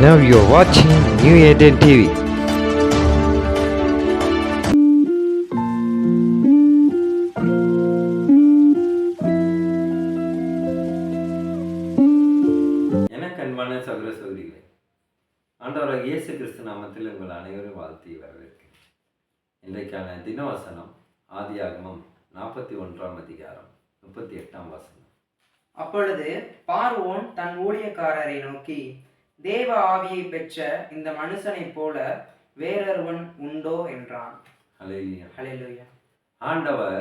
Now you're watching New Eden TV. எனக்கு அன்பான சகோதர சகோதரிகளே, ஆண்டவராகிய இயேசு கிறிஸ்து நாமத்தில் உங்கள் அனைவரும் வாழ்த்தி வரவேற்கிறேன். இன்றைக்கான தினவசனம் ஆதியாகமம் 41ஆம் அதிகாரம் 38ஆம் வசனம். அப்பொழுது பார்வோன் தன் ஊழியக்காரரை நோக்கி, தேவ ஆவியை பெற்ற இந்த மனுஷனைப் போல வேறொருவன் உண்டோ என்றான். ஹல்லேலூயா. ஹல்லேலூயா. ஆண்டவர்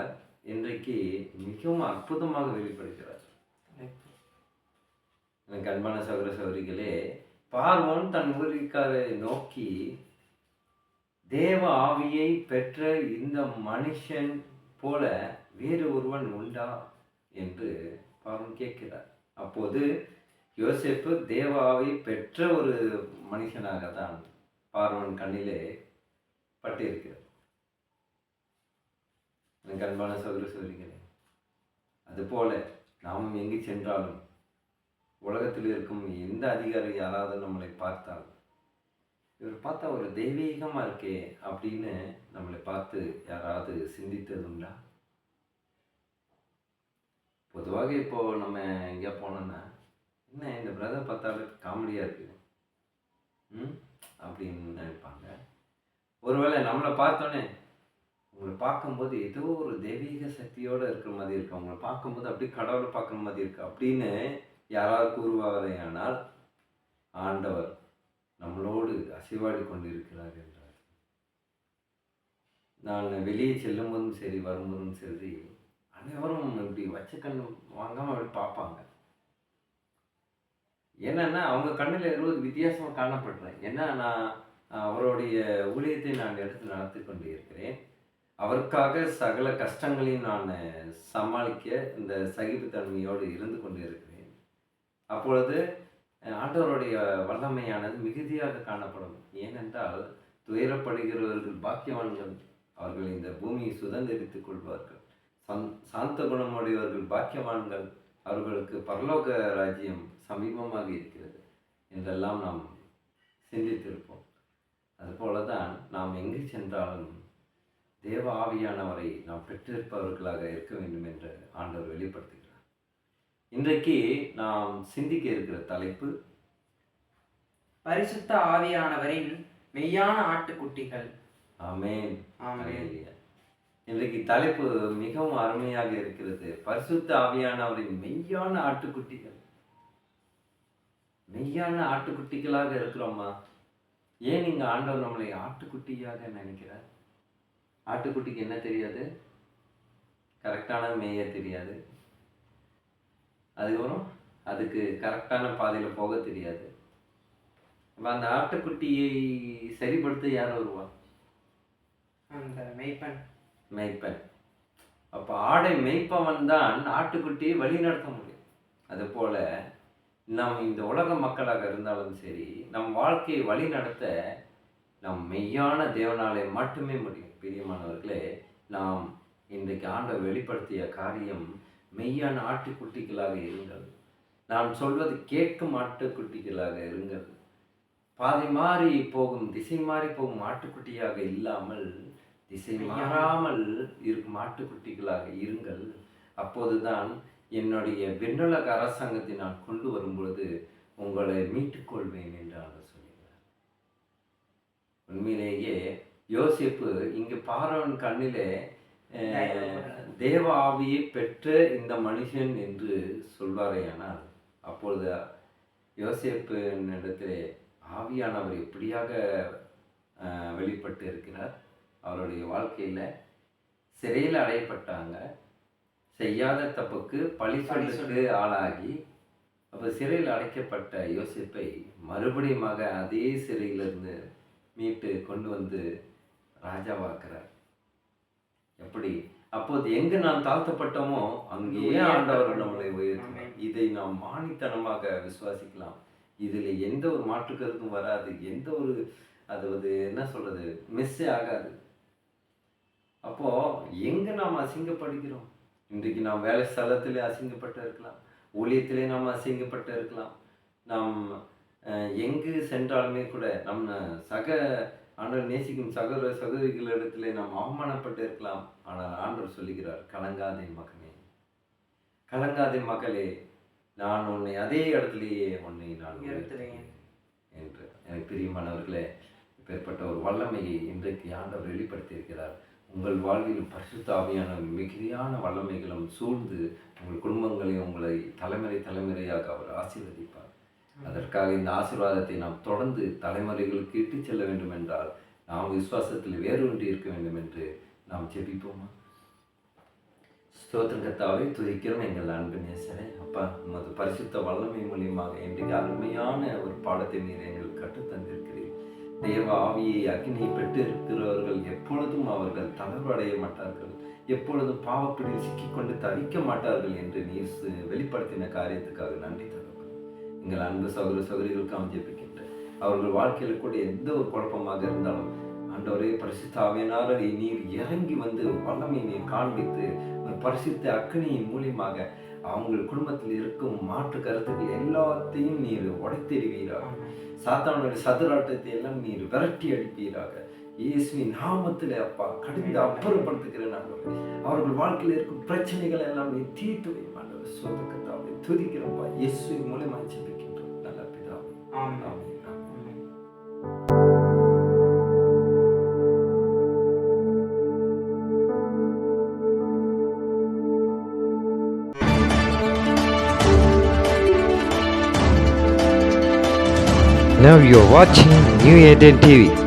இன்றைக்கு மிகவும் அற்புதமாக வெளிப்படுகிறார். எனக்கு அன்பான சகோதர சகோதரிகளே, பார்வோன் தன் ஊழியக்காரரை நோக்கி தேவ ஆவியை பெற்ற இந்த மனுஷன் போல வேறு ஒருவன் உண்டா என்று பார்வோன் கேட்கிறார். அப்போது யோசேப்பு தேவ ஆவி பெற்ற ஒரு மனுஷனாக தான் பார்வோன் கண்ணிலே பட்டிருக்கிறார். எனக்கு அன்பான சகோதர சகோதரிகளே, அதுபோல நாமும் எங்கு சென்றாலும் உலகத்தில் இருக்கும் எந்த அதிகாரி யாராவது நம்மளை பார்த்தால், இவர் பார்த்தா ஒரு தெய்வீகமாக இருக்கே அப்படின்னு நம்மளை பார்த்து யாராவது சிந்தித்தது உண்டா? பொதுவாக இப்போது நம்ம எங்கேயா போனோன்னா, என்ன இந்த பிரதர் பார்த்தாலும் காமெடியாக இருக்குது அப்படின்னு நினைப்பாங்க. ஒருவேளை நம்மளை பார்த்தோன்னே, உங்களை பார்க்கும்போது ஏதோ ஒரு தெய்வீக சக்தியோடு இருக்கிற மாதிரி இருக்கு, அவங்கள பார்க்கும்போது அப்படியே கடவுளை பார்க்குற மாதிரி இருக்கு அப்படின்னு யாராவது கூறுவாரேயானால், ஆண்டவர் நம்மளோடு அசைவாடி கொண்டிருக்கிறார் என்றார். நான் வெளியே செல்லும்போதும் சரி வரும்போதும் சரி அனைவரும் இப்படி வச்ச கண்ணு வாங்காமல் அப்படி பார்ப்பாங்க. என்னன்னா அவங்க கண்ணில் இருபது வித்தியாசமாக காணப்படுறேன். ஏன்னா நான் அவருடைய ஊழியத்தை நான் எடுத்து நடத்தி கொண்டு இருக்கிறேன். அவருக்காக சகல கஷ்டங்களையும் நான் சமாளிக்க இந்த சகிப்புத்தன்மையோடு இருந்து கொண்டு இருக்கிறேன். அப்பொழுது ஆண்டவருடைய வல்லமையானது மிகுதியாக காணப்படும். ஏனென்றால் துயரப்படுகிறவர்கள் பாக்கியவான்கள், அவர்கள் இந்த பூமியை சுதந்திரித்துக் கொள்வார்கள். சாந்த குணமுடையவர்கள் பாக்கியவான்கள், அவர்களுக்கு பரலோக ராஜ்யம் சமீபமாக இருக்கிறது என்றெல்லாம் நாம் சிந்தித்திருப்போம். அதுபோல தான் நாம் எங்கு சென்றாலும் தேவ ஆவியானவரை நாம் பெற்றிருப்பவர்களாக இருக்க வேண்டும் என்று ஆண்டவர் வெளிப்படுத்துகிறார். இன்றைக்கு நாம் சிந்திக்க இருக்கிற தலைப்பு, பரிசுத்த ஆவியானவரின் மெய்யான ஆட்டுக்குட்டிகள். ஆமென். ஆமென். இன்றைக்கு தலைப்பு மிகவும் அருமையாக இருக்கிறது. பரிசுத்த ஆவியானவரின் மெய்யான ஆட்டுக்குட்டிகள். மெய்யான ஆட்டுக்குட்டிகளாக இருக்கிறோமா? ஏன் இங்க ஆண்டவர் நம்மளை ஆட்டுக்குட்டியாக நினைக்கிறார்? ஆட்டுக்குட்டிக்கு என்ன தெரியாது? கரெக்டான மேய தெரியாது. அதுக்கப்புறம் அதுக்கு கரெக்டான பாதையில் போக தெரியாது. அப்போ அந்த ஆட்டுக்குட்டியை சரிப்படுத்த யார் வருவா? அந்த மெய்ப்பன். மெய்ப்பன். அப்போ ஆடை மெய்ப்பவன் தான் ஆட்டுக்குட்டியை வழி நடத்த முடியும். அதுபோல நாம் இந்த உலக மக்களாக இருந்தாலும் சரி, நம் வாழ்க்கையை வழி நடத்த நம் மெய்யான தேவனாலே மட்டுமே முடியும். பிரியமானவர்களே, நாம் இன்றைக்கு ஆண்டவர் வெளிப்படுத்திய காரியம், மெய்யான ஆட்டுக்குட்டிகளாக இருங்கள். நான் சொல்வது கேட்கும் ஆட்டுக்குட்டிகளாக இருங்கள். பாதை மாறி போகும், திசை மாறி போகும் ஆட்டுக்குட்டியாக இல்லாமல், திசை மாறாமல் இருக்கும் ஆட்டுக்குட்டிகளாக இருங்கள். அப்போதுதான் என்னுடைய விண்ணுலக அரசாங்கத்தை நான் கொண்டு வரும்பொழுது உங்களை மீட்டுக்கொள்வேன் என்று அவர் சொல்கிறார். உண்மையிலேயே யோசேப்பு இங்கு பார்வோன் கண்ணிலே தேவ ஆவியை பெற்ற இந்த மனுஷன் என்று சொல்வாரேயானால், அப்பொழுது யோசேப்பினிடத்திலே ஆவியானவர் எப்படியாக வெளிப்பட்டு இருக்கிறார். அவருடைய வாழ்க்கையில் சிறையில் அடையப்பட்டாங்க. செய்யாத தப்புக்கு பழி சொல்லுக்கு ஆளாகி, அப்போ சிறையில் அடைக்கப்பட்ட யோசேப்பை மறுபடியும் அதே சிறையிலிருந்து மீட்டு கொண்டு வந்து ராஜாவாக்குறார். எப்படி? அப்போது எங்கு நாம் தாழ்த்தப்பட்டோமோ அங்கேயே ஆண்டவர் நம்மளை உயர்த்தினார். இதை நாம் மானித்தனமாக விசுவாசிக்கலாம். இதில் எந்த ஒரு மாற்று கருத்தும் வராது. எந்த ஒரு என்ன சொல்றது, மிஸ்ஸே ஆகாது. அப்போ எங்க நாம் அசிங்கப்படுகிறோம்? இன்றைக்கு நாம் வேலை ஸ்தலத்திலே அசிங்கப்பட்டு இருக்கலாம், ஊழியத்திலே நாம் அசிங்கப்பட்டு இருக்கலாம், நாம் எங்கு சென்றாலுமே கூட நம்ம சக ஆண்டவர் நேசிக்கும் சகோதர சகோதரிகளிடத்திலே நாம் அவமானப்பட்டு இருக்கலாம். ஆனால் ஆண்டவர் சொல்லுகிறார், கலங்காதே மகனே, கலங்காதே மகளே, நான் உன்னை அதே இடத்திலேயே உன்னை நான் உயர்த்துவேன் என்று. எனக்கு பிரியமானவர்களே, இப்பேற்பட்ட ஒரு வல்லமையை இன்றைக்கு ஆண்டவர் வெளிப்படுத்தியிருக்கிறார். உங்கள் வாழ்வில் பரிசுத்த ஆவியான மிகுதியான வல்லமைகளும் சூழ்ந்து உங்கள் குடும்பங்களையும் உங்களை தலைமுறை தலைமுறையாக அவர் ஆசீர்வதிப்பார். அதற்காக இந்த ஆசீர்வாதத்தை நாம் தொடர்ந்து தலைமுறைகளுக்கு இட்டு செல்ல வேண்டும் என்றால் நாம் விசுவாசத்தில் வேரூன்றி இருக்க வேண்டும் என்று நாம் ஜெபிப்போமா? ஸ்தோத்திரம் கர்த்தாவே, துதிக்கிறோம் எங்கள் அன்பு நேசரே. அப்பா, உமது பரிசுத்த வல்லமை மூலியமாக இன்றைக்கு அருமையான ஒரு பாடத்தை நீர் எங்களுக்கு கற்றுத்தந்திருக்கிறீர். தேவ ஆவியை அக்னியை பெற்று இருக்கிறவர்கள் எப்பொழுதும் அவர்கள் தளர்வடைய மாட்டார்கள், எப்பொழுதும் பாவப்பிடியில் சிக்கிக்கொண்டு தவிக்க மாட்டார்கள் என்று நீர் வெளிப்படுத்தின காரியத்துக்காக நன்றி தகப்பனே. எங்கள் அன்பு சகோதர சகோதரிகளுக்கு ஜெபிக்கின்றேன். அவர்கள் வாழ்க்கையில் கூட எந்த ஒரு குழப்பமாக இருந்தாலும் ஆண்டவரே, பரிசுத்த ஆவியானவரே நீர் இறங்கி வந்து வல்லமை நீர் காண்பித்து ஒரு பரிசுத்த அக்னியின் மூலியமாக அவங்க குடும்பத்தில் இருக்கும் மாற்று கருத்துக்கள் எல்லாத்தையும் நீர் உடைத்தெறிவீராக. சாத்தானுடைய சதுராட்டத்தை எல்லாம் நீர் விரட்டி அடிப்பீராக. இயேசுவின் நாமத்திலே அப்பா கடிந்து அப்புறப்படுத்துகிறேன் ஆண்டவரே. அவர்கள் வாழ்க்கையில் இருக்கும் பிரச்சனைகள் எல்லாம் நீ தீர்த்து வையும் ஆண்டவர். சொந்தக்கத்தாவை துதிக்கிறப்பா, இயேசுவின் மூலமா ஜெபிக்கின்றோம் நல்ல பிதாவே. ஆமென். Now you're watching New Eden TV.